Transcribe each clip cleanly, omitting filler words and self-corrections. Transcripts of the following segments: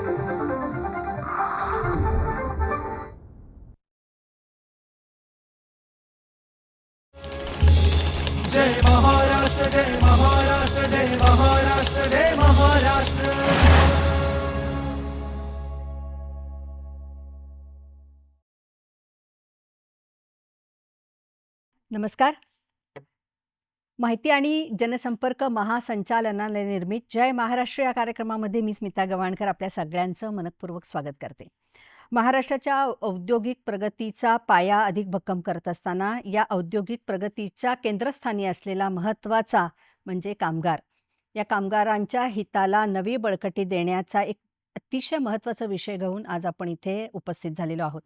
जय महाराष्ट्र, जय महाराष्ट्र, जय महाराष्ट्र, जय महाराष्ट्र. नमस्कार. माहिती आणि जनसंपर्क महासंचालनालय निर्मित जय महाराष्ट्र या कार्यक्रमामध्ये मी स्मिता गवाणकर आपल्या सगळ्यांचं मनपूर्वक स्वागत करते. महाराष्ट्राच्या औद्योगिक प्रगतीचा पाया अधिक भक्कम करत असताना या औद्योगिक प्रगतीच्या केंद्रस्थानी असलेला महत्त्वाचा म्हणजे कामगार. या कामगारांच्या हिताला नवी बळकटी देण्याचा एक अतिशय महत्त्वाचा विषय घेऊन आज आपण इथे उपस्थित झालेलो आहोत.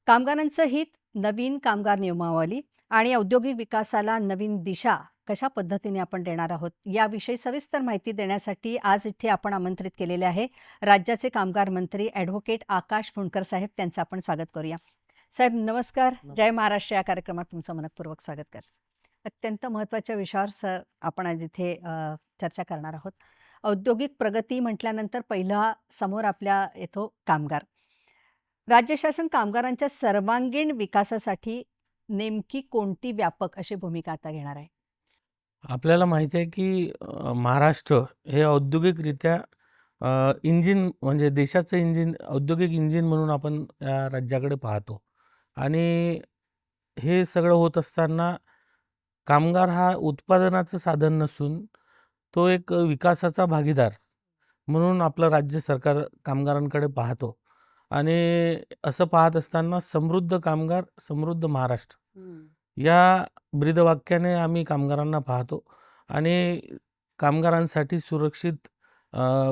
कामगारांचं हित, नवीन कामगार नियमावली आणि औद्योगिक विकासाला नवीन दिशा कशा पद्धतीने आपण देणार आहोत याविषयी सविस्तर माहिती देण्यासाठी आज इथे आपण आमंत्रित केलेले आहे राज्याचे कामगार मंत्री ॲडव्होकेट आकाश फुंडकर साहेब. त्यांचं आपण स्वागत करूया. साहेब नमस्कार. जय महाराष्ट्र या कार्यक्रमात तुमचं मनपूर्वक स्वागत करते. अत्यंत महत्त्वाच्या विषयावर आपण आज इथे चर्चा करणार आहोत. औद्योगिक प्रगती म्हटल्यानंतर पहिला समोर आपल्या येतो कामगार. राज्य शासन कामगारांच्या सर्वांगीण विकासासाठी नेमकी कोणती व्यापक अशी भूमिका आता घेणार आहे? आपल्याला माहिती आहे की महाराष्ट्र हे औद्योगिकरित्या इंजिन म्हणजे देशाचं इंजिन, औद्योगिक इंजिन म्हणून आपण या राज्याकडे पाहतो. आणि हे सगळं होत असताना कामगार हा उत्पादनाचं साधन नसून तो एक विकासाचा भागीदार म्हणून आपलं राज्य सरकार कामगारांकडे पाहतो. आणि असं पाहत असताना समृद्ध कामगार, समृद्ध महाराष्ट्र या ब्रीदवाक्याने आम्ही कामगारांना पाहतो. आणि कामगारांसाठी सुरक्षित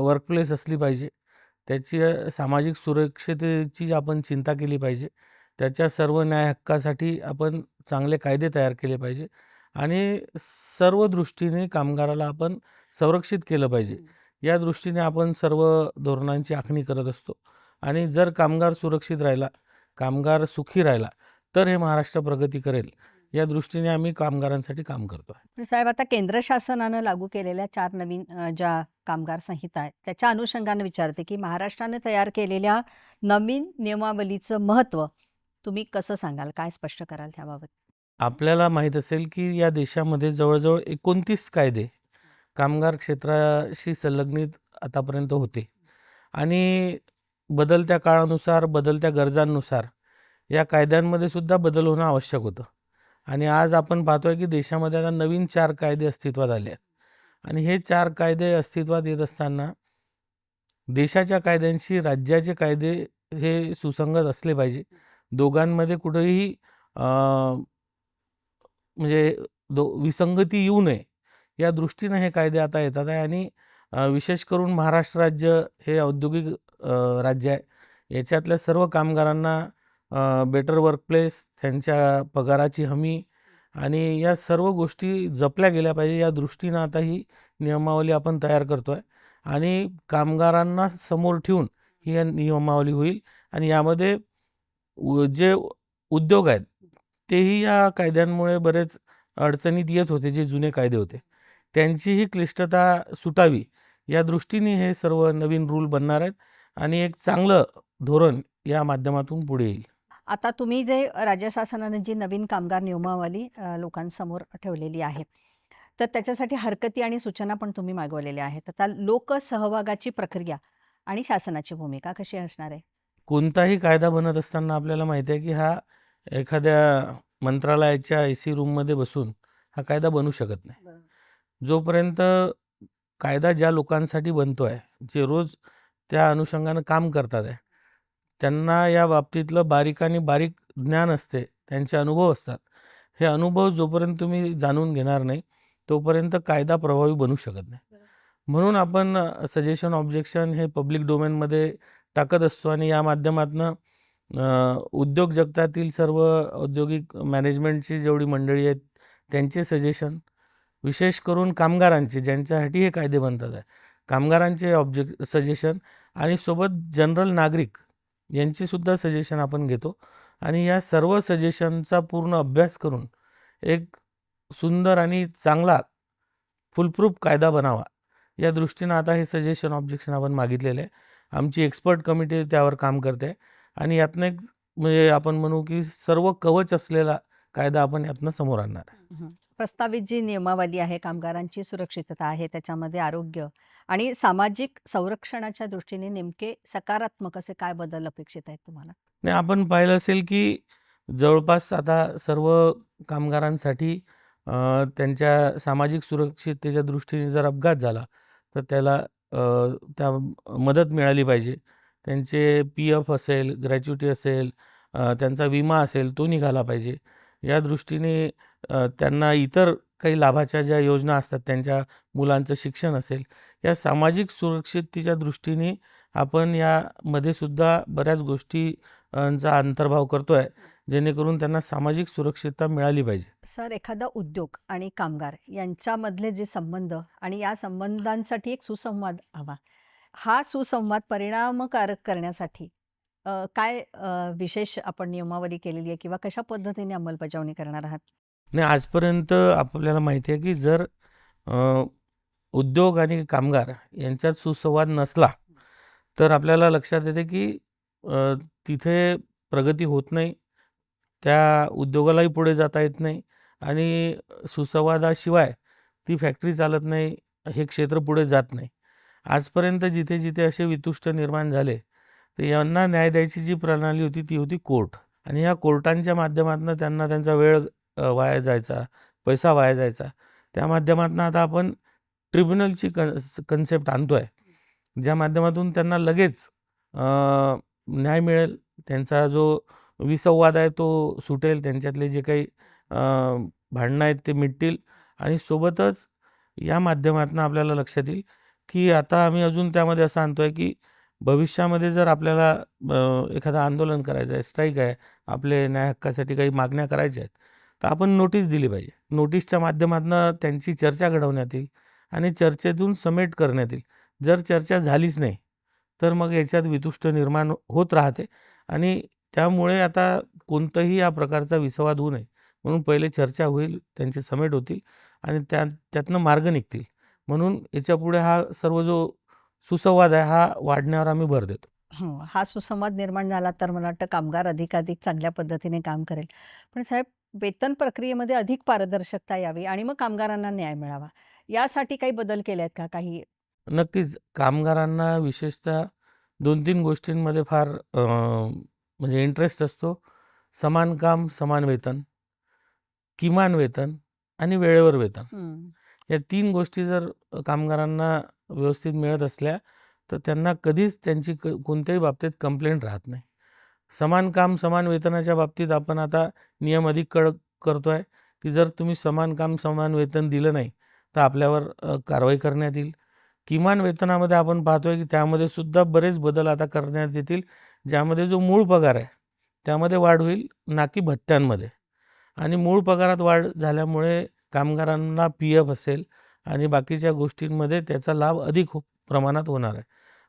वर्कप्लेस असली पाहिजे, त्याची सामाजिक सुरक्षिततेची आपण चिंता केली पाहिजे, त्याच्या सर्व न्याय हक्कासाठी आपण चांगले कायदे तयार केले पाहिजे आणि सर्व दृष्टीने कामगाराला आपण संरक्षित केलं पाहिजे. या दृष्टीने आपण सर्व धोरणांची आखणी करत असतो. आणि जर कामगार सुरक्षित राहिला, कामगार सुखी राहिला तर हे महाराष्ट्र प्रगती करेल. या दृष्टीने आम्ही कामगारांसाठी काम करतो आहे. साहेब, आता केंद्र शासनानं लागू केलेल्या 4 नवीन ज्या कामगार संहिता आहेत त्याच्या अनुषंगाने विचारते की महाराष्ट्राने तयार केलेल्या नवीन नियमावलीचं महत्त्व तुम्ही कसं सांगाल, काय स्पष्ट कराल त्याबाबत? आपल्याला माहीत असेल की या देशामध्ये जवळजवळ 29 कायदे कामगार क्षेत्राशी संलग्नित आतापर्यंत होते. आणि बदलत्या काळानुसार, बदलत्या गरजांनुसार या कायद्यांमध्ये सुद्धा बदल होणं आवश्यक होतं. आणि आज आपण पाहतोय की देशामध्ये आता नवीन 4 कायदे अस्तित्वात आले आहेत. आणि हे 4 कायदे अस्तित्वात येत असताना देशाच्या कायद्यांशी राज्याचे कायदे हे सुसंगत असले पाहिजे. दोघांमध्ये कुठेही म्हणजे विसंगती येऊ नये या दृष्टीनं हे कायदे आता येतात आहे. आणि विशेष करून महाराष्ट्र राज्य हे औद्योगिक राज्य आहे. याच्यातल्या सर्व कामगारांना बेटर वर्कप्लेस, त्यांच्या पगाराची हमी आणि या सर्व गोष्टी जपल्या गेल्या पाहिजे या दृष्टीनं आता ही नियमावली आपण तयार करतो आहे. आणि कामगारांना समोर ठेवून ही नियमावली होईल. आणि यामध्ये जे उद्योग आहेत तेही या कायद्यांमुळे बरेच अडचणीत येत होते. जे जुने कायदे होते त्यांचीही क्लिष्टता सुटावी या दृष्टीने हे सर्व नवीन रूल बनणार आहेत. आणि एक चांगलं धोरण या माध्यमातून पुढे येईल. आता तुम्ही जे राज्य शासनाने जी नवीन कामगार नियमावली लोकांसमोर ठेवलेली आहे तर त्याच्यासाठी हरकती आणि सूचना पण तुम्ही मागवलेल्या आहेत. आता लोकसहभागाची प्रक्रिया आणि शासनाची भूमिका कशी असणार आहे? कोणताही कायदा बनत असताना आपल्याला माहिती आहे की हा एखाद्या मंत्रालयाच्या AC रूममध्ये बसून हा कायदा बनू शकत नाही. जोपर्यंत कायदा ज्या लोकांसाठी बनतो आहे, जे रोज त्या अनुषंगानं काम करतात आहे, त्यांना या बाबतीतलं बारीकानी बारीक ज्ञान असते, त्यांचे अनुभव असतात. हे अनुभव जोपर्यंत तुम्ही जाणून घेणार नाही तोपर्यंत कायदा प्रभावी बनू शकत नाही. म्हणून आपण सजेशन, ऑब्जेक्शन हे पब्लिक डोमेनमध्ये टाकत असतो. आणि या माध्यमातून उद्योग जगतातील सर्व औद्योगिक मॅनेजमेंटची जेवढी मंडळी आहेत त्यांचे सजेशन, विशेष करून कामगारांचे ज्यांच्यासाठी हे कायदे बनतात आहे, कामगारांचे सजेशन आणि सोबत जनरल नागरिक यांचीसुद्धा सजेशन आपण घेतो. आणि या सर्व सजेशनचा पूर्ण अभ्यास करून एक सुंदर आणि चांगला फुलप्रूफ कायदा बनावा या दृष्टीनं आता हे सजेशन, ऑब्जेक्शन आपण मागितलेले आहे. आमची एक्सपर्ट कमिटी त्यावर काम करते आणि यातनं एक म्हणजे आपण म्हणू की सर्व कवच असलेला कायदा आपण यातनं समोर आणणार आहे. हं. प्रस्तावित जी नियमावली आहे, कामगारांची सुरक्षितता आहे, त्याच्यामध्ये आरोग्य आणि सामाजिक संरक्षणाच्या दृष्टीने नेमके सकारात्मक असे काय बदल अपेक्षित आहेत तुम्हाला? नाही, आपण पाहिलं असेल की जवळपास आता सर्व कामगारांसाठी त्यांच्या सामाजिक सुरक्षिततेच्या दृष्टीने जर अपघात झाला तर त्याला त्या मदत मिळाली पाहिजे. त्यांचे PF असेल, ग्रॅच्युटी असेल, त्यांचा विमा असेल तो निघाला पाहिजे. या दृष्टीने त्यांना इतर काही लाभाच्या ज्या योजना असतात, त्यांच्या मुलांचं शिक्षण असेल, या सामाजिक सुरक्षिततेच्या दृष्टीने आपण यामध्ये सुद्धा बऱ्याच गोष्टी चा अंतर्भाव करतोय, जेणेकरून त्यांना सामाजिक सुरक्षितता मिळाली पाहिजे. सर, एखादा उद्योग आणि कामगार यांच्यामधले जे संबंध आणि या संबंधांसाठी एक सुसंवाद हवा. हा सुसंवाद परिणामकारक करण्यासाठी काय विशेष आपण नियमावली केलेली आहे किंवा कशा पद्धतीने अंमलबजावणी करणार आहात? आणि आजपर्यंत आपल्याला माहिती आहे की जर अ, उद्योग आणि कामगार यांच्यात सुसंवाद नसला तर आपल्याला लक्षात येते की तिथे प्रगती होत नाही. त्या उद्योगालाही पुढे जाता येत नाही आणि सुसंवादाशिवाय ती फॅक्टरी चालत नाही, हे क्षेत्र पुढे जात नाही. आजपर्यंत जिथे-जिथे असे वितुष्ट निर्माण झाले, तर यांना न्याय द्यायची जी प्रणाली होती ती होती कोर्ट आणि या कोर्टांच्या माध्यमातून त्यांना त्यांचा वेळ वाया जायचा, पैसा वाया जायचा. त्या माध्यमातून आता आपण ट्रिब्युनलची कन्सेप्ट आणतोय, ज्या माध्यमातून त्यांना लगेच न्याय मिळेल. त्यांचा जो विसंवाद आहे तो सुटेल, त्यांच्यातले जे काही भांडणं आहेत ते मिटतील आणि सोबतच या माध्यमातून आपल्याला लक्षात येईल की आता आम्ही अजून त्यामध्ये असं आणतोय की भविष्यामध्ये जर आपल्याला एखादं आंदोलन करायचं आहे, स्ट्राईक आहे, आपले न्याय हक्कासाठी काही मागण्या करायच्या आहेत, तर आपण नोटीस दिली पाहिजे. नोटीसच्या माध्यमातून त्यांची चर्चा घडवण्यात येईल आणि चर्चेतून समेट करण्यात येईल. जर चर्चा झालीच नाही तर मग याच्यात वितुष्ट निर्माण होत राहते आणि त्यामुळे आता कोणताही या प्रकारचा विसंवाद होऊ नये म्हणून पहिले चर्चा होईल, त्यांचे समेट होतील आणि त्यातनं मार्ग निघतील. म्हणून याच्यापुढे हा सर्व जो सुसंवाद आहे हा वाढण्यावर आम्ही भर देतो. हा सुसंवाद निर्माण झाला तर मला वाटतं कामगार अधिकाधिक चांगल्या पद्धतीने काम करेल. पण साहेब, वेतन प्रक्रियेमध्ये अधिक पारदर्शकता यावी आणि मग कामगारांना न्याय मिळावा. यासाठी काही बदल केले आहेत का? काही नक्कीच कामगारांना विशेषतः 2-3 गोष्टींमध्ये फार म्हणजे इंटरेस्ट असतो. समान काम, समान वेतन, किमान वेतन आणि वेळेवर वेतन. या 3 गोष्टी जर कामगारांना व्यवस्थित मिळत असल्या तर त्यांना कधीच त्यांची कोणत्याही बाबतीत कंप्लेंट राहत नाही. समान काम, समान वेतनाच्या बाबतीत आपण आता नियम अधिक कडक करतोय की जर तुम्ही समान काम, समान वेतन दिलं नाही तर आपल्यावर कारवाई करण्यात येईल. किमान वेतनामध्ये आपण पाहतोय की त्यामध्ये सुद्धा बरेच बदल आता करण्यात येतील, ज्यामध्ये जो मूळ पगार आहे त्यामध्ये वाढ होईल, ना की भत्त्यांमध्ये. आणि मूळ पगारात वाढ झाल्यामुळे कामगारांना PF असेल आणि बाकीच्या गोष्टींमध्ये त्याचा लाभ अधिक प्रमाणात होणार आहे.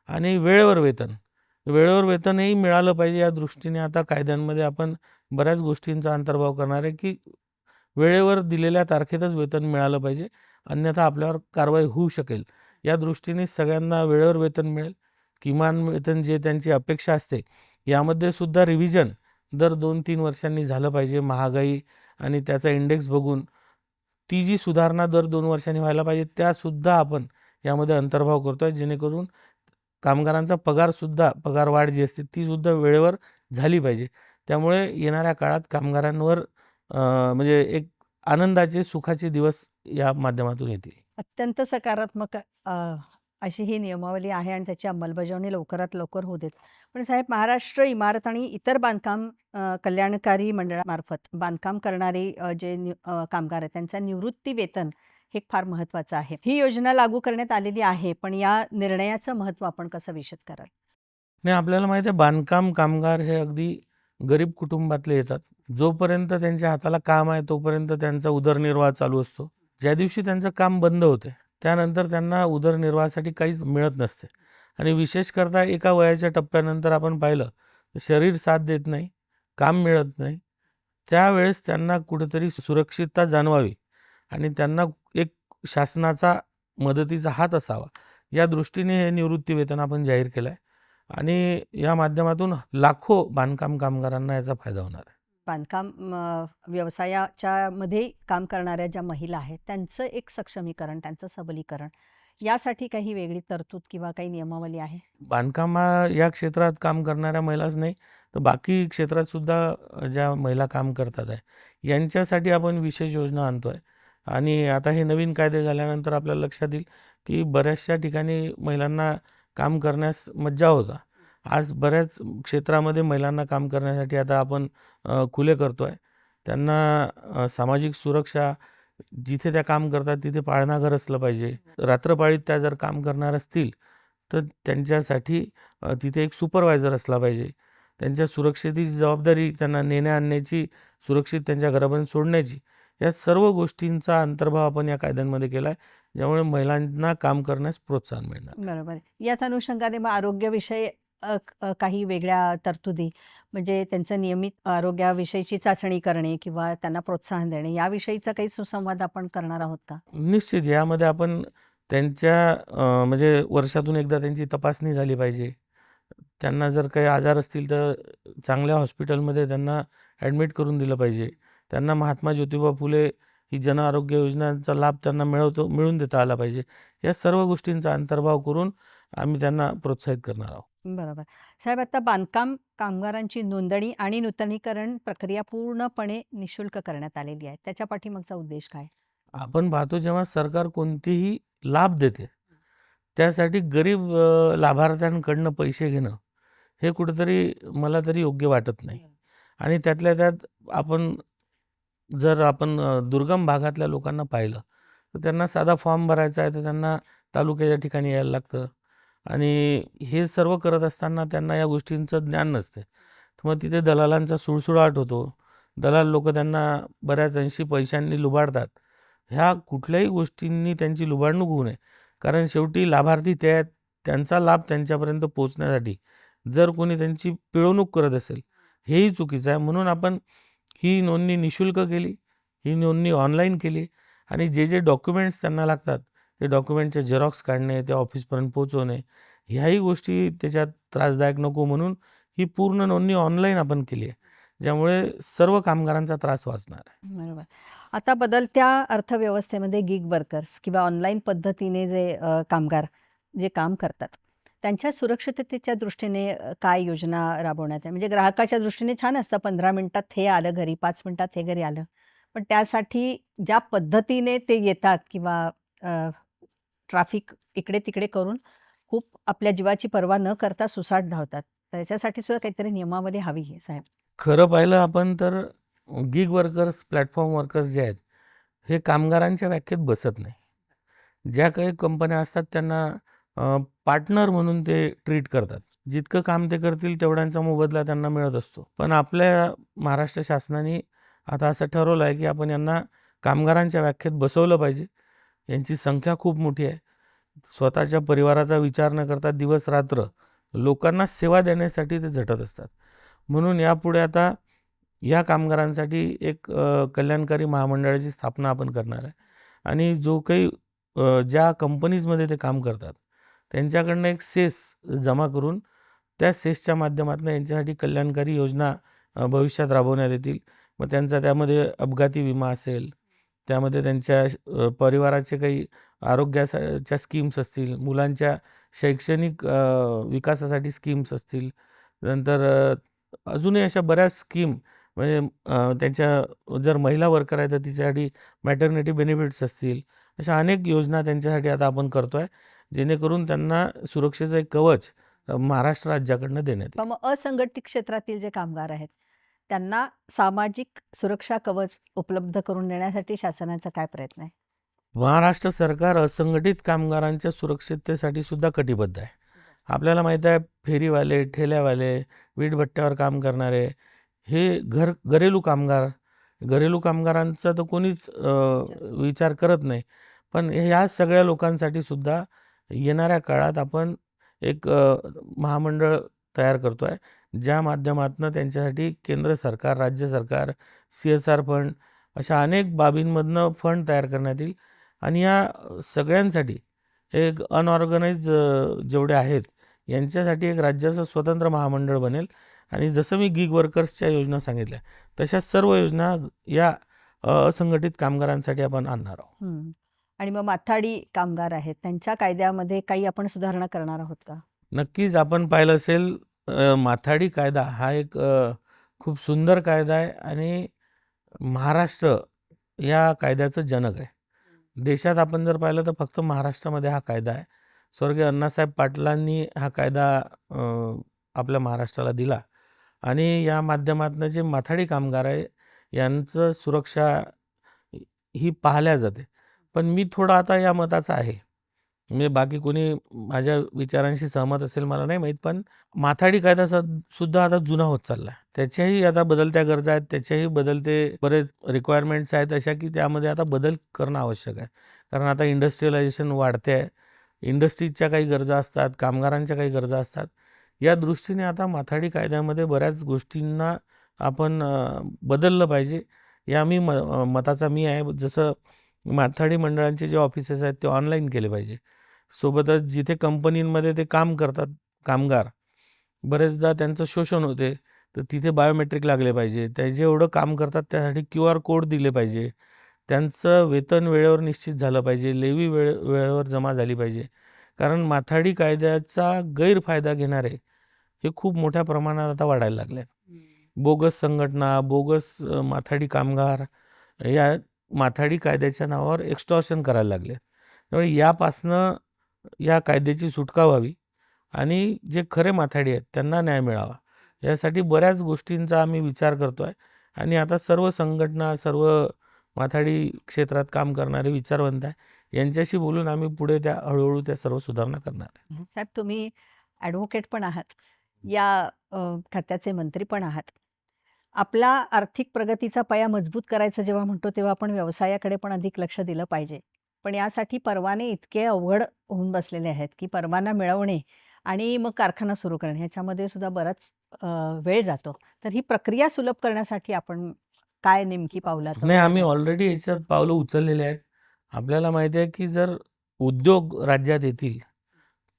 आणि वेळेवर वेतनही मिळालं पाहिजे या दृष्टीने आता कायद्यांमध्ये आपण बऱ्याच गोष्टींचा अंतर्भाव करणार आहे की वेळेवर दिलेल्या तारखेतच वेतन मिळालं पाहिजे, अन्यथा आपल्यावर कारवाई होऊ शकेल. या दृष्टीने सगळ्यांना वेळेवर वेतन मिळेल. किमान वेतन जे त्यांची अपेक्षा असते यामध्ये सुद्धा रिव्हिजन दर 2-3 वर्षांनी झालं पाहिजे. महागाई आणि त्याचा इंडेक्स बघून ती जी सुधारणा दर 2 वर्षांनी व्हायला पाहिजे त्यासुद्धा आपण यामध्ये अंतर्भाव करतोय, जेणेकरून कामगारांचा पगार वाढ जी असते ती सुद्धा वेळेवर झाली पाहिजे. त्यामुळे येणाऱ्या काळात कामगारांवर म्हणजे एक आनंदाचे, सुखाचे दिवस या माध्यमातून येतील. अत्यंत सकारात्मक अशी ही नियमावली आहे आणि त्याची अंमलबजावणी लवकरात लवकर होऊ देत. पण साहेब, महाराष्ट्र इमारत आणि इतर बांधकाम कल्याणकारी मंडळामार्फत बांधकाम करणारे कामगार आहेत त्यांचं निवृत्ती वेतन हे फार महत्त्वाचं आहे. ही योजना लागू करण्यात आलेली आहे, पण या निर्णयाचं महत्त्व आपण कसं विशद कराल? नाही, आपल्याला माहिती आहे बांधकाम कामगार हे अगदी गरीब कुटुंबातले येतात. जोपर्यंत त्यांच्या हाताला काम आहे तोपर्यंत त्यांचा उदरनिर्वाह चालू असतो. ज्या दिवशी त्यांचं काम बंद होते त्यानंतर त्यांना उदरनिर्वाहासाठी काहीच मिळत नसते आणि विशेष करता एका वयाच्या टप्प्यानंतर आपण पाहिलं शरीर साथ देत नाही, काम मिळत नाही. त्यावेळेस त्यांना कुठेतरी सुरक्षितता जाणवावी आणि त्यांना एक शासनाचा मदतीचा हात असावा, या दृष्टीने हे निवृत्ती वेतन आपण जाहीर केलं आहे. आणि या माध्यमातून लाखो बांधकाम कामगारांना याचा फायदा होणार आहे. बांधकाम व्यवसायाच्या मध्ये काम करणाऱ्या ज्या महिला आहेत त्यांचं एक सक्षमीकरण, त्यांचं सबलीकरण यासाठी काही वेगळी तरतूद किंवा काही नियमावली आहे? बांधकाम या क्षेत्रात काम करणाऱ्या महिलाच नाही, तर बाकी क्षेत्रात सुद्धा ज्या महिला काम करतात आहे, यांच्यासाठी आपण विशेष योजना आणतो आहे. आणि आता हे नवीन कायदे झाल्यानंतर आपल्याला लक्षात येईल की बऱ्याचशा ठिकाणी महिलांना काम करण्यास मज्जा होता. आज बऱ्याच क्षेत्रामध्ये महिलांना काम करण्यासाठी आता आपण खुले करतो आहे. त्यांना सामाजिक सुरक्षा, जिथे त्या काम करतात तिथे पाळणाघर असलं पाहिजे. रात्रपाळीत त्या जर काम करणार असतील तर त्यांच्यासाठी तिथे एक सुपरवायझर असला पाहिजे. त्यांच्या सुरक्षेची जबाबदारी त्यांना नेण्या-आणण्याची, सुरक्षित त्यांच्या घरापर्यंत सोडण्याची, या सर्व गोष्टींचा अंतर्भाव आपण या कायद्यांमध्ये केला आहे, ज्यामुळे महिलांना काम करण्यास प्रोत्साहन मिळणार. बरोबर आहे. याच अनुषंगाने मग आरोग्याविषयी काही वेगळ्या तरतुदी म्हणजे त्यांचं नियमित आरोग्याविषयीची चाचणी करणे किंवा त्यांना प्रोत्साहन देणे याविषयीचा काही सुसंवाद आपण करणार आहोत का? निश्चित यामध्ये आपण त्यांच्या म्हणजे वर्षातून एकदा त्यांची तपासणी झाली पाहिजे. त्यांना जर काही आजार असतील तर चांगल्या हॉस्पिटलमध्ये त्यांना ॲडमिट करून दिलं पाहिजे. त्यांना महात्मा ज्योतिबा फुले ही जन आरोग्य योजनांचा लाभ त्यांना मिळवून देता आला पाहिजे. या सर्व गोष्टींचा अंतर्भाव करून आम्ही त्यांना प्रोत्साहित करणार आहोत. बरोबर. साहेब, आता बांधकाम कामगारांची नोंदणी आणि नूतनीकरण प्रक्रिया पूर्णपणे निशुल्क करण्यात आलेली आहे. त्याच्या पाठीमागचा उद्देश काय? आपण पाहतो जेव्हा सरकार कोणतेही लाभ देते, त्यासाठी गरीब लाभार्थ्यांकडनं पैसे घेणं हे कुठेतरी मला तरी योग्य वाटत नाही. आणि त्यातल्या त्यात जर आपण दुर्गम भागातल्या लोकांना पाहिलं तर त्यांना साधा फॉर्म भरायचा आहे तर त्यांना तालुक्याच्या ठिकाणी यायला लागतं. आणि हे सर्व करत असताना त्यांना या गोष्टींचं ज्ञान नसते. तर मग तिथे दलालांचा सुळसुळाट होतो. दलाल लोक त्यांना बऱ्याच अंशी पैशांनी लुबाडतात. ह्या कुठल्याही गोष्टींनी त्यांची लुबाडणूक होऊ नये. कारण शेवटी लाभार्थी त्यांचा लाभ त्यांच्यापर्यंत पोहोचण्यासाठी जर कोणी त्यांची पिळवणूक करत असेल, हेही चुकीचं आहे. म्हणून आपण ही नोंदणी निशुल्क केली, ही नोंदणी ऑनलाईन केली आणि जे डॉक्युमेंट्स त्यांना लागतात ते डॉक्युमेंटचे झेरॉक्स काढणे, ते ऑफिसपर्यंत पोहोचवणे, ह्याही गोष्टी त्याच्यात त्रासदायक नको म्हणून ही पूर्ण नोंदणी ऑनलाईन आपण केली आहे, ज्यामुळे सर्व कामगारांचा त्रास वाचणार आहे. बरोबर. आता बदलत्या अर्थव्यवस्थेमध्ये गिग वर्कर्स किंवा ऑनलाईन पद्धतीने जे कामगार जे काम करतात त्यांच्या सुरक्षिततेच्या दृष्टीने काय योजना राबवण्यात आहे? म्हणजे ग्राहकाच्या दृष्टीने छान असतं, 15 मिनिटात हे आलं घरी, 5 मिनिटात हे घरी आलं. पण त्यासाठी ज्या पद्धतीने ते येतात किंवा ट्रॅफिक इकडे-तिकडे करून खूप आपल्या जीवाची पर्वा न करता सुसाट धावतात. त्याच्यासाठी सुद्धा काहीतरी नियमावली हवी आहे साहेब. खरं पाहिलं आपण तर गिग वर्कर्स, प्लॅटफॉर्म वर्कर्स जे आहेत, हे कामगारांच्या व्याख्येत बसत नाही. ज्या काही कंपन्या असतात त्यांना पार्टनर म्हणून ते ट्रीट करतात. जितकं काम ते करतील तेवढ्यांचा मोबदला त्यांना मिळत असतो. पण आपल्या महाराष्ट्र शासनाने आता असं ठरवलं आहे की आपण यांना कामगारांच्या व्याख्येत बसवलं पाहिजे. यांची संख्या खूप मोठी आहे. स्वतःच्या परिवाराचा विचार न करता दिवस-रात्र लोकांना सेवा देण्यासाठी ते झटत असतात. म्हणून यापुढे आता या कामगारांसाठी एक कल्याणकारी महामंडळाची स्थापना आपण करणार आहे. आणि जो काही ज्या कंपनीजमध्ये ते काम करतात त्यांच्याकडनं एक सेस जमा करून त्या सेसच्या माध्यमातून यांच्यासाठी कल्याणकारी योजना भविष्यात राबवण्यात येतील. मग त्यांचा त्यामध्ये अपघाती विमा असेल, त्यामध्ये त्यांच्या परिवाराचे काही आरोग्याच्या स्कीम्स असतील, मुलांच्या शैक्षणिक विकासासाठी स्कीम्स असतील, नंतर अजूनही अशा बऱ्याच स्कीम म्हणजे त्यांच्या जर महिला वर्कर आहे तर तिच्यासाठी मॅटर्निटी बेनिफिट्स असतील, अशा अनेक योजना त्यांच्यासाठी आता आपण करतो आहे, जेणेकरून त्यांना सुरक्षेचं एक कवच महाराष्ट्र राज्याकडनं देण्यात येईल. मग असंघटित क्षेत्रातील जे कामगार आहेत त्यांना सामाजिक सुरक्षा कवच उपलब्ध करून देण्यासाठी शासनाचा काय प्रयत्न आहे? महाराष्ट्र सरकार असंघटित कामगारांच्या सुरक्षिततेसाठी सुद्धा कटिबद्ध आहे. आपल्याला माहीत आहे फेरीवाले, ठेल्यावाले, वीटभट्ट्यावर काम करणारे हे घरेलू कामगारांचा तर कोणीच विचार करत नाही. पण ह्या सगळ्या लोकांसाठी सुद्धा येणाऱ्या काळात आपण एक महामंडळ तयार करतो आहे, ज्या माध्यमातून त्यांच्यासाठी केंद्र सरकार, राज्य सरकार, CSR फंड अशा अनेक बाबींमधनं फंड तयार करण्यात येईल. आणि या सगळ्यांसाठी एक अनऑर्गनाइज जेवढे आहेत यांच्यासाठी एक राज्याचं स्वतंत्र महामंडळ बनेल आणि जसं मी गिग वर्कर्सच्या योजना सांगितल्या तशा सर्व योजना या असंघटित कामगारांसाठी आपण आणणार आहोत. हं. आणि मग माथाडी कामगार आहेत, त्यांच्या कायद्यामध्ये काही आपण सुधारणा करणार आहोत का? नक्कीच आपण पाहिलं असेल माथाडी कायदा हा एक खूप सुंदर कायदा आहे आणि महाराष्ट्र या कायद्याचं जनक आहे. देशात आपण जर पाहिलं तर फक्त महाराष्ट्रामध्ये हा कायदा आहे. स्वर्गीय अण्णासाहेब पाटलांनी हा कायदा आपल्या महाराष्ट्राला दिला आणि या माध्यमातून जे माथाडी कामगार आहे यांचं सुरक्षा ही पाहिल्या जाते. पण मी थोडा आता या मताचा आहे, म्हणजे बाकी कोणी माझ्या विचारांशी सहमत असेल मला नाही माहीत, पण माथाडी कायदा सुद्धा आता जुना होत चालला आहे. त्याच्याही आता बदलत्या गरजा आहेत, त्याच्याही बदलते बरेच रिक्वायरमेंट्स आहेत अशा की त्यामध्ये आता बदल करणं आवश्यक आहे. कारण आता इंडस्ट्रियलायझेशन वाढते आहे, इंडस्ट्रीजच्या काही गरजा असतात, कामगारांच्या काही गरजा असतात. या दृष्टीने आता माथाडी कायद्यामध्ये बऱ्याच गोष्टींना आपण बदललं पाहिजे या मताचा मी आहे. जसं माथाडी मंडळांचे जे ऑफिसेस आहेत ते ऑनलाईन केले पाहिजे. सोबतच जिथे कंपनींमध्ये ते काम करतात कामगार, बरेचदा त्यांचं शोषण होते, तर तिथे बायोमेट्रिक लागले पाहिजे. ते जेवढं काम करतात त्यासाठी QR कोड दिले पाहिजे. त्यांचं वेतन वेळेवर निश्चित झालं पाहिजे, लेवी वेळेवर जमा झाली पाहिजे. कारण माथाडी कायद्याचा गैरफायदा घेणारे हे खूप मोठ्या प्रमाणात आता वाढायला लागले आहेत. बोगस संघटना, बोगस माथाडी कामगार या माथाडी कायद्याच्या नावावर एक्स्टॉर्शन करायला लागले. त्यामुळे यापासनं या कायद्याची सुटका व्हावी आणि जे खरे माथाडी आहेत त्यांना न्याय मिळावा यासाठी बऱ्याच गोष्टींचा आम्ही विचार करतो आहे. आणि आता सर्व संघटना, सर्व माथाडी क्षेत्रात काम करणारे विचारवंत आहे, यांच्याशी बोलून आम्ही पुढे हळूहळू त्या सर्व सुधारणा करणार आहे. साहेब, तुम्ही ॲडव्होकेट पण आहात, या खात्याचे मंत्री पण आहात. आपला आर्थिक प्रगतीचा पाया मजबूत करायचा जेव्हा म्हणतो तेव्हा आपण व्यवसायाकडे पण अधिक लक्ष दिलं पाहिजे. पण यासाठी परवाने इतके अवघड होऊन बसलेले आहेत की परवाना मिळवणे आणि मग कारखाना सुरू करणे ह्याच्यामध्ये सुद्धा बराच वेळ जातो. तर ही प्रक्रिया सुलभ करण्यासाठी आपण काय नेमकी पावलं नाही, आम्ही ऑलरेडी याच्यात पावलं उचललेले आहेत. आपल्याला माहिती आहे की जर उद्योग राज्यात येतील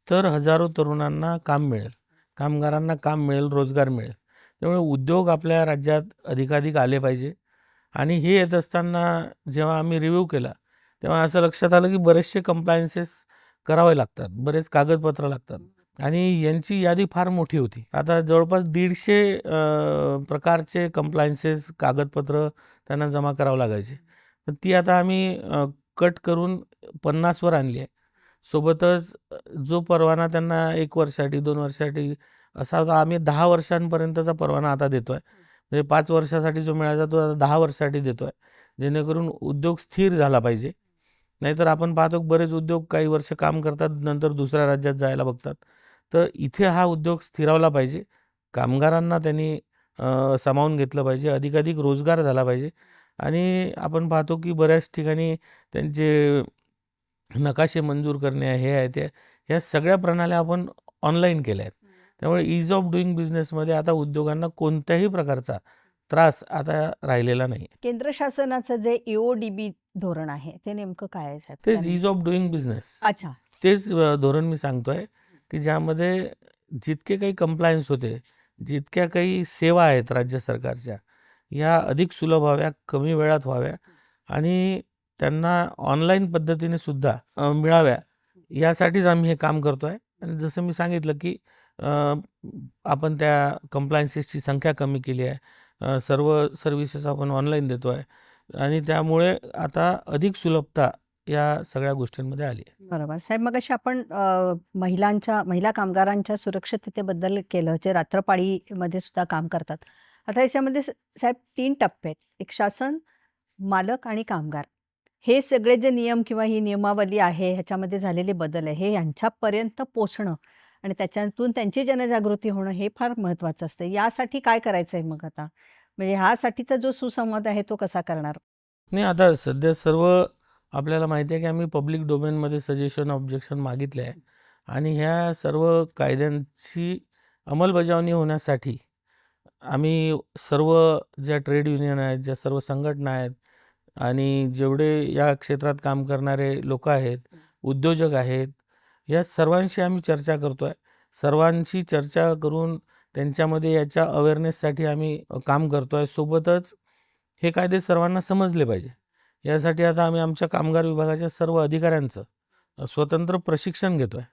तर हजारो तरुणांना काम मिळेल, कामगारांना काम मिळेल, रोजगार मिळेल. त्यामुळे उद्योग आपल्या राज्यात अधिकाधिक आले पाहिजे. आणि हे येत असताना जेव्हा आम्ही रिव्ह्यू केला तेव्हा असं लक्षात आलं की बरेचसे कंप्लायन्सेस करावे लागतात, बरेच कागदपत्र लागतात आणि यांची यादी फार मोठी होती. आता जवळपास 150 प्रकारचे कंप्लायन्सेस, कागदपत्र त्यांना जमा करावं लागायचे. तर ती आता आम्ही कट करून 50वर आणली आहे. सोबतच जो परवाना त्यांना 1 वर्षासाठी, 2 वर्षासाठी असा होता, आम्ही 10 वर्षांपर्यंतचा परवाना आता देतो आहे. म्हणजे 5 वर्षासाठी जो मिळायचा तो आता 10 वर्षासाठी देतो आहे, जेणेकरून उद्योग स्थिर झाला पाहिजे. नाहीतर आपण पाहतो बरेच उद्योग काही वर्ष काम करतात, नंतर दुसऱ्या राज्यात जायला बघतात. तर इथे हा उद्योग स्थिरावला पाहिजे, कामगारांना त्यांनी सामावून घेतलं पाहिजे, अधिकाधिक रोजगार झाला पाहिजे. आणि आपण पाहतो की बऱ्याच ठिकाणी त्यांचे नकाशे मंजूर करणे, हे आहे ते, ह्या सगळ्या प्रणाल्या आपण ऑनलाईन केल्या आहेत. त्यामुळे ईज ऑफ डुईंग बिझनेसमध्ये आता उद्योगांना कोणत्याही प्रकारचा त्रास आता राहिलेला नाही. केंद्र शासनाचं जे EODB धोरण आहे ते नेमकं काय आहे साहेब? तेच ईज ऑफ डुईंग बिझनेस, अच्छा. तेच धोरण मी सांगतोय की ज्यामध्ये जितके काही कंप्लायन्स होते, जितक्या काही सेवा आहेत राज्य सरकारच्या, या अधिक सुलभ व्हाव्या, कमी वेळात व्हाव्या आणि त्यांना ऑनलाईन पद्धतीने सुद्धा मिळाव्या, यासाठीच आम्ही हे काम करतो आहे. आणि जसं मी सांगितलं की आपण त्या कंप्लायन्सेसची संख्या कमी केली आहे, सर्व सर्व्हिसेस आपण ऑनलाईन देतो आहे आणि त्यामुळे आता अधिक सुलभता या सगळ्या गोष्टींमध्ये आली आहे. बरोबर साहेब, मग अशी आपण महिला कामगारांच्या सुरक्षिततेबद्दल केलं, जे रात्रपाळीमध्ये सुद्धा काम करतात. आता याच्यामध्ये साहेब 3 टप्पे आहेत, एक शासन, मालक आणि कामगार. हे सगळे जे नियम किंवा ही नियमावली आहे, ह्याच्यामध्ये झालेले बदल आहे, हे यांच्यापर्यंत पोचणं आणि त्याच्यातून त्यांची जनजागृती होणं हे फार महत्त्वाचं असतं. यासाठी काय करायचं आहे मग आता? म्हणजे ह्यासाठीचा जो सुसंवाद आहे तो कसा करणार? नाही, आता सध्या सर्व आपल्याला माहिती आहे की आम्ही पब्लिक डोमेनमध्ये सजेशन, ऑब्जेक्शन मागितले आहे आणि ह्या सर्व कायद्यांची अंमलबजावणी होण्यासाठी आम्ही सर्व ज्या ट्रेड युनियन आहेत, ज्या सर्व संघटना आहेत आणि जेवढे या क्षेत्रात काम करणारे लोक आहेत, उद्योजक आहेत, या सर्वांशी आम्ही चर्चा करतो आहे. सर्वांशी चर्चा करून त्यांच्यामध्ये याच्या अवेअरनेससाठी आम्ही काम करतो आहे. सोबतच हे कायदे सर्वांना समजले पाहिजे. यासाठी आता आम्ही आमच्या कामगार विभागाच्या सर्व अधिकाऱ्यांचं स्वतंत्र प्रशिक्षण घेतो आहे.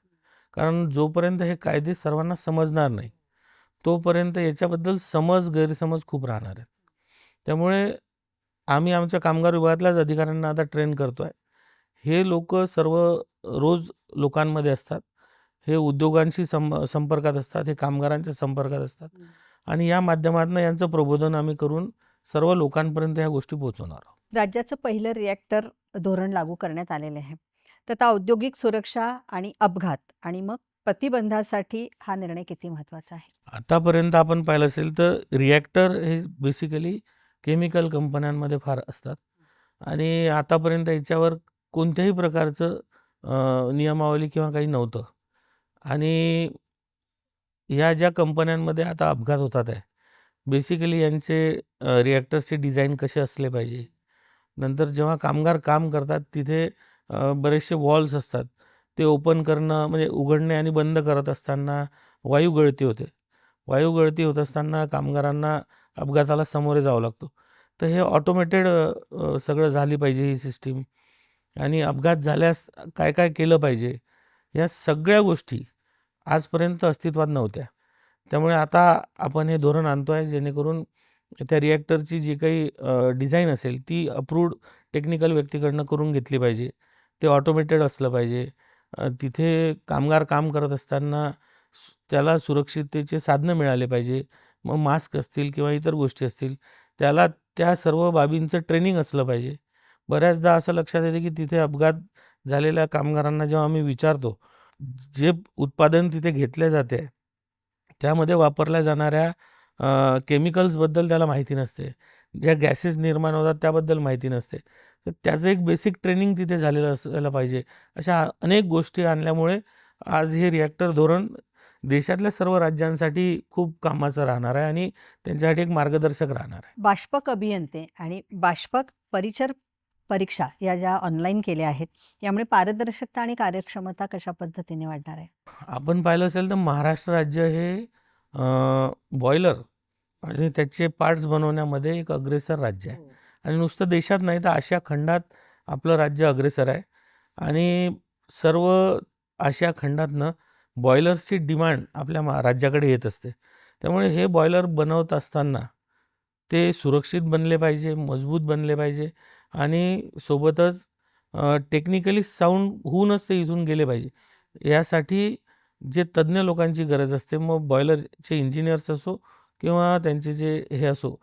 कारण जोपर्यंत हे कायदे सर्वांना समजणार नाही, तोपर्यंत याच्याबद्दल गैरसमज खूप राहणार आहेत. त्यामुळे आम्ही आमच्या कामगार विभागातल्याच अधिकाऱ्यांना आता ट्रेन करतो आहे. हे लोक सर्व रोज लोकांमध्ये असतात, हे उद्योगांशी संपर्कात असतात, हे कामगारांच्या संपर्कात असतात आणि या माध्यमातून यांचं प्रबोधन आम्ही करून सर्व लोकांपर्यंत ह्या गोष्टी पोहोचवणार आहोत. राज्याचं पहिलं रिॲक्टर धोरण लागू करण्यात आलेलं आहे. तर आता औद्योगिक सुरक्षा आणि अपघात आणि मग प्रतिबंधासाठी हा निर्णय किती महत्त्वाचा आहे? आतापर्यंत आपण पाहिलं असेल तर रिॲक्टर हे बेसिकली केमिकल कंपन्यांमध्ये फार असतात आणि आतापर्यंत याच्यावर कोणत्याही प्रकारचं नियमावली किंवा काही नव्हतं. आणि या ज्या कंपन्यांमध्ये आता अपघात होतात आहे, बेसिकली यांचे रिॲक्टर्सचे डिझाईन कसे असले पाहिजे. नंतर जेव्हा कामगार काम करतात तिथे बरेचसे वॉल्स असतात, ते ओपन करणं म्हणजे उघडणे आणि बंद करत असताना वायू गळती होते. वायू गळती होत असताना कामगारांना अपघाताला सामोरे जावं लागतं. तर हे ऑटोमेटेड सगळं झाली पाहिजे ही सिस्टीम. आणि अपघात झाल्यास काय काय केलं पाहिजे, या सगळ्या गोष्टी आजपर्यंत अस्तित्वात नव्हत्या. त्यामुळे आता आपण हे धोरण आणतो आहे, जेणेकरून त्या रिॲक्टरची जी काही डिझाईन असेल ती अप्रूव्ड टेक्निकल व्यक्तीकडनं करून घेतली पाहिजे. ते ऑटोमेटेड असलं पाहिजे. तिथे कामगार काम करत असताना त्याला सुरक्षिततेचे साधनं मिळाले पाहिजे. मग मास्क असतील किंवा इतर गोष्टी असतील, त्याला त्या सर्व बाबींचं ट्रेनिंग असलं पाहिजे. बऱ्याचदा असं लक्षात येते की तिथे अपघात झालेल्या कामगारांना जेव्हा आम्ही विचारतो, जे उत्पादन तिथे घेतले जाते त्यामध्ये वापरल्या जाणाऱ्या केमिकल्सबद्दल त्याला माहिती नसते, ज्या गॅसेस निर्माण होतात त्याबद्दल माहिती नसते. तर त्याचं एक बेसिक ट्रेनिंग तिथे झालेलं असायला पाहिजे. अशा अनेक गोष्टी आणल्यामुळे आज हे रिॲक्टर धोरण देशातल्या सर्व राज्यांसाठी खूप कामाचं राहणार आहे आणि त्यांच्यासाठी एक मार्गदर्शक राहणार आहे. बाष्पक अभियंते आणि बाष्पक परिचर परीक्षा या ज्या ऑनलाईन केल्या आहेत, यामुळे पारदर्शकता आणि कार्यक्षमता कशा पद्धतीने वाढणार आहे? आपण पाहिलं असेल तर महाराष्ट्र राज्य हे बॉयलर आणि त्याचे पार्ट्स बनवण्यामध्ये एक अग्रेसर राज्य आहे. आणि नुसतं देशात नाही तर आशिया खंडात आपलं राज्य अग्रेसर आहे. आणि सर्व आशिया खंडातनं बॉयलर्सची डिमांड आपल्या राज्याकडे येत असते. त्यामुळे हे बॉयलर बनवत असताना ते सुरक्षित बनले पाहिजे, मजबूत बनले पाहिजे आणि सोबतच टेक्निकली साऊंड होऊनच ते इथून गेले पाहिजे. यासाठी जे तज्ज्ञ लोकांची गरज असते, मग बॉयलरचे इंजिनियर्स असो किंवा त्यांचे जे हे असो,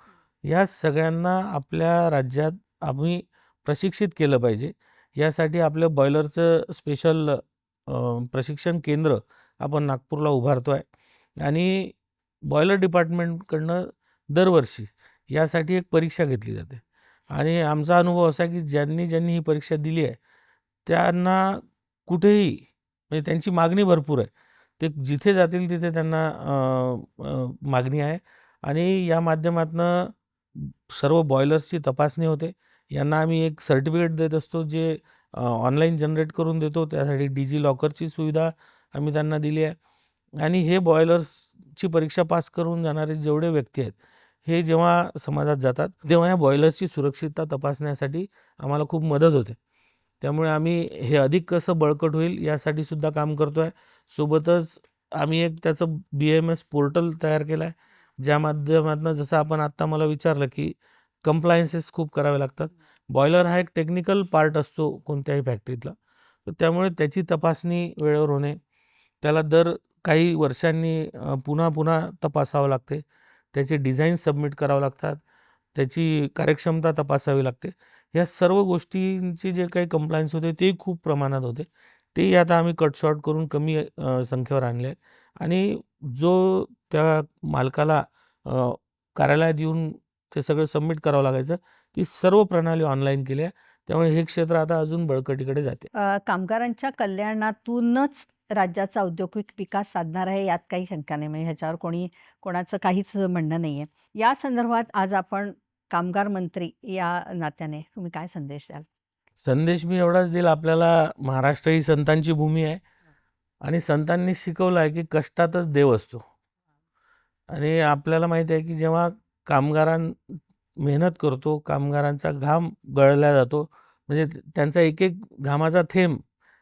या सगळ्यांना आपल्या राज्यात आम्ही प्रशिक्षित केलं पाहिजे. यासाठी आपलं बॉयलरचं स्पेशल प्रशिक्षण केंद्र आपण नागपूरला उभारतो आहे आणि बॉयलर डिपार्टमेंटकडनं दरवर्षी यासाठी एक परीक्षा घेतली जाते. आणि आमचा अनुभव असा आहे की ज्यांनी ही परीक्षा दिली आहे त्यांना कुठेही म्हणजे त्यांची मागणी भरपूर आहे. ते जिथे जातील तिथे त्यांना मागणी आहे आणि या माध्यमातनं सर्व बॉयलर्सची तपासणी होते. यांना आम्ही एक सर्टिफिकेट देत असतो, जे ऑनलाईन जनरेट करून देतो. त्यासाठी डिजी लॉकरची सुविधा आम्ही त्यांना दिली आहे. आणि हे बॉयलर्सची परीक्षा पास करून जाणारे जेवढे व्यक्ती आहेत, हे जेव्हा समाजात जातात तेव्हा या बॉयलरची सुरक्षितता तपासण्यासाठी आम्हाला खूप मदत होते. त्यामुळे आम्ही हे अधिक कसं बळकट होईल यासाठी सुद्धा काम करतो आहे. सोबतच आम्ही एक त्याचं BMS पोर्टल तयार केलं आहे, ज्या माध्यमातून जसं आपण आत्ता मला विचारलं की कंप्लायन्सेस खूप करावे लागतात. बॉयलर हा एक टेक्निकल पार्ट असतो कोणत्याही फॅक्टरीतला, तर त्यामुळे त्याची तपासणी वेळेवर होणे, त्याला दर काही वर्षांनी पुन्हा तपासावं लागते, त्याचे डिझाईन सबमिट करावं लागतात, त्याची कार्यक्षमता तपासावी लागते. या सर्व गोष्टींचे जे काही कंप्लायन्स होते ते खूप प्रमाणात होते. तेही आता आम्ही कट शॉर्ट करून कमी संख्येवर आणले आहेत. आणि जो त्या मालकाला कार्यालयात येऊन ते सगळं सबमिट करावं लागायचं, ती सर्व प्रणाली ऑनलाईन केली आहे. त्यामुळे हे क्षेत्र आता अजून बळकटीकडे जाते. कामगारांच्या कल्याणातूनच राज्याचा औद्योगिक विकास साधणार आहे, यात काही शंका नाही. म्हणजे ह्याच्यावर कोणाचं काहीच म्हणणं नाही आहे. या संदर्भात आज आपण कामगार मंत्री या नात्याने तुम्ही काय संदेश द्याल? संदेश मी एवढाच देईल, आपल्याला महाराष्ट्र ही संतांची भूमी आहे आणि संतांनी शिकवलं आहे की कष्टातच देव असतो. आणि आपल्याला माहिती आहे की जेव्हा मेहनत करतो, कामगारांचा घाम गळला जातो, म्हणजे त्यांचा एक एक घामाचा थेंब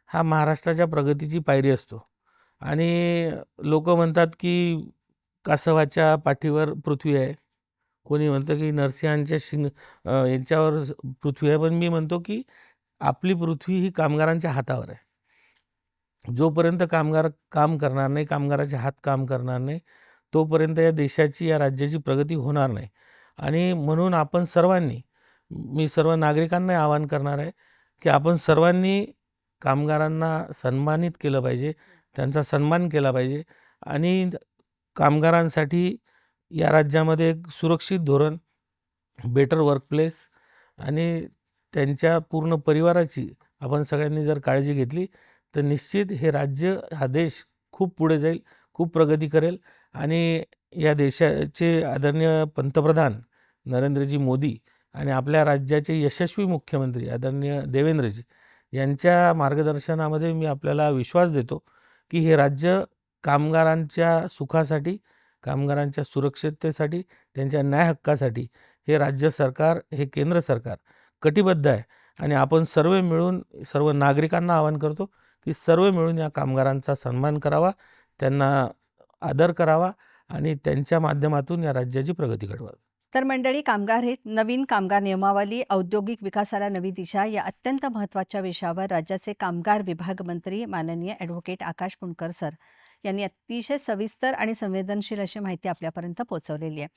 हा महाराष्ट्राच्या प्रगतीची पायरी असतो. आणि लोक म्हणतात की कासवाच्या पाठीवर पृथ्वी आहे, कोणी म्हणतं की नरसिंहांच्या यांच्यावर पृथ्वी आहे, पण मी म्हणतो की आपली पृथ्वी ही कामगारांच्या हातावर आहे. जोपर्यंत कामगार काम करणार नाही, कामगाराचे हात काम करणार नाही, तोपर्यंत या देशाची, या राज्याची प्रगती होणार नाही. आणि म्हणून आपण सर्वांनी, मी सर्व नागरिकांना आवाहन करणार आहे की आपण सर्वांनी कामगारांना सन्मानित केलं पाहिजे, त्यांचा सन्मान केला पाहिजे. आणि कामगारांसाठी या राज्यामध्ये एक सुरक्षित धोरण, बेटर वर्कप्लेस आणि त्यांच्या पूर्ण परिवाराची आपण सगळ्यांनी जर काळजी घेतली तर निश्चित हे राज्य, हा देश खूप पुढे जाईल, खूप प्रगती करेल. आणि या देशाचे आदरणीय पंतप्रधान नरेंद्रजी मोदी आणि आपल्या राज्याचे यशस्वी मुख्यमंत्री आदरणीय देवेंद्रजी यांच्या मार्गदर्शनामध्ये मी आपल्याला विश्वास देतो की हे राज्य कामगारांच्या सुखासाठी, कामगारांच्या सुरक्षिततेसाठी, त्यांच्या न्याय हक्कासाठी हे राज्य सरकार, हे केंद्र सरकार कटिबद्ध आहे. आणि आपण सर्व मिळून, सर्व नागरिकांना आवाहन करतो की सर्व मिळून या कामगारांचा सन्मान करावा, त्यांना आदर करावा आणि त्यांच्या माध्यमातून या राज्याची प्रगती घडवावी. तर मंडळी, कामगार हित, नवीन कामगार नियमावली, औद्योगिक विकासाला नवी दिशा या अत्यंत महत्त्वाच्या विषयावर राज्याचे कामगार विभाग मंत्री माननीय ॲडव्होकेट आकाश पुणकर सर यांनी अतिशय सविस्तर आणि संवेदनशील अशी माहिती आपल्यापर्यंत पोहोचवलेली आहे.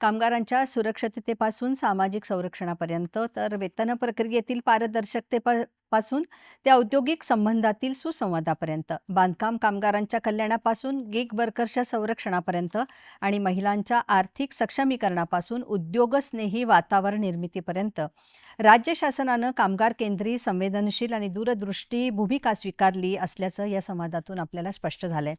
कामगारांच्या सुरक्षिततेपासून सामाजिक संरक्षणापर्यंत, तर वेतन प्रक्रियेतील पारदर्शकतेपासून ते औद्योगिक संबंधातील सुसंवादापर्यंत, बांधकाम कामगारांच्या कल्याणापासून गिग वर्कर्सच्या संरक्षणापर्यंत आणि महिलांच्या आर्थिक सक्षमीकरणापासून उद्योगस्नेही वातावरण निर्मितीपर्यंत राज्य शासनानं कामगार केंद्री, संवेदनशील आणि दूरदृष्टी भूमिका स्वीकारली असल्याचं या संवादातून आपल्याला स्पष्ट झालंय.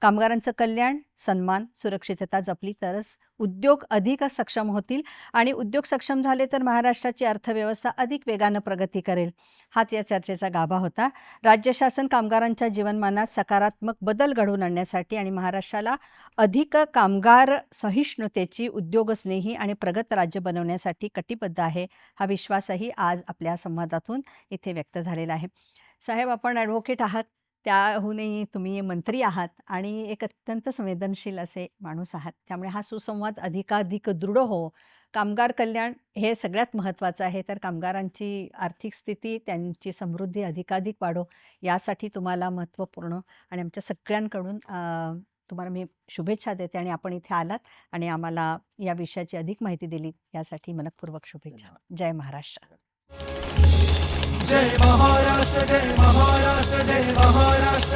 कामगारांचं कल्याण, सन्मान, सुरक्षितता जपली तरच उद्योग अधिक सक्षम होतील आणि उद्योग सक्षम झाले तर महाराष्ट्राची अर्थव्यवस्था अधिक वेगानं प्रगती करेल. हाच या चर्चेचा गाभा होता. राज्य शासन कामगारांच्या जीवनमानात सकारात्मक बदल घडवून आणण्यासाठी आणि महाराष्ट्राला अधिक कामगार सहिष्णुतेची, उद्योगस्नेही आणि प्रगत राज्य बनवण्यासाठी कटिबद्ध आहे, हा विश्वासही आज आपल्या संवादातून इथे व्यक्त झालेला आहे. साहेब, आपण ॲडव्होकेट आहात, त्याहूनही तुम्ही मंत्री आहात आणि एक अत्यंत संवेदनशील असे माणूस आहात. त्यामुळे हा सुसंवाद अधिकाधिक दृढ हो, कामगार कल्याण हे सगळ्यात महत्त्वाचं आहे. तर कामगारांची आर्थिक स्थिती, त्यांची समृद्धी अधिकाधिक वाढो, यासाठी तुम्हाला महत्त्वपूर्ण आणि आमच्या सगळ्यांकडून तुम्हाला मी शुभेच्छा देते. आणि आपण इथे आलात आणि आम्हाला या विषयाची अधिक माहिती दिली, यासाठी मनःपूर्वक शुभेच्छा. जय महाराष्ट्र. जय महाराष्ट्र, जय महाराष्ट्र, जय महाराष्ट्र.